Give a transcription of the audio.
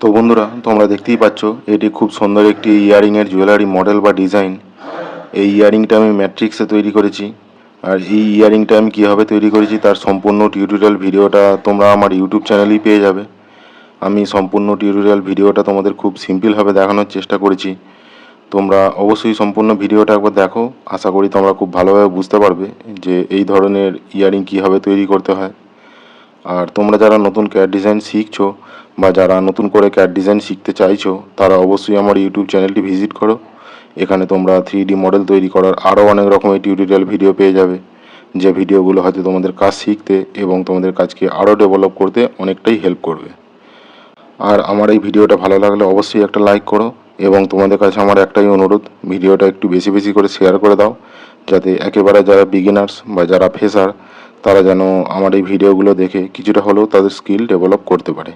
তো বন্ধুরা, তোমরা দেখতেই পাচ্ছ এটি খুব সুন্দর একটি ইয়ারিংয়ের জুয়েলারি মডেল বা ডিজাইন। এই ইয়ারিংটা আমি ম্যাট্রিক্সে তৈরি করেছি। আর এই ইয়ারিংটা আমি কীভাবে তৈরি করেছি তার সম্পূর্ণ টিউটোরিয়াল ভিডিওটা তোমরা আমার ইউটিউব চ্যানেলেই পেয়ে যাবে। আমি সম্পূর্ণ টিউটোরিয়াল ভিডিওটা তোমাদের খুব সিম্পলভাবে দেখানোর চেষ্টা করেছি। তোমরা অবশ্যই সম্পূর্ণ ভিডিওটা একবার দেখো। আশা করি তোমরা খুব ভালোভাবে বুঝতে পারবে যে এই ধরনের ইয়ারিং কীভাবে তৈরি করতে হয়। আর তোমরা যারা নতুন ক্যাট ডিজাইন শিখছো বা যারা নতুন করে ক্যাট ডিজাইন শিখতে চাইছো, তারা অবশ্যই আমার ইউটিউব চ্যানেলটি ভিজিট করো। এখানে তোমরা 3D মডেল তৈরি করার আরও অনেক রকমের টিউটোরিয়াল ভিডিও পেয়ে যাবে, যে ভিডিওগুলো হয়তো তোমাদের কাজ শিখতে এবং তোমাদের কাজকে আরও ডেভেলপ করতে অনেকটাই হেল্প করবে। আর আমার এই ভিডিওটা ভালো লাগলে অবশ্যই একটা লাইক করো, এবং তোমাদের কাছে আমার একটাই অনুরোধ, ভিডিওটা একটু বেশি বেশি করে শেয়ার করে দাও, যাতে একেবারে যারা বিগিনার্স বা যারা ফ্রেশার তারা যেন আমার এই ভিডিওগুলো দেখে কিছুটা হলেও তাদের স্কিল ডেভেলপ করতে পারে।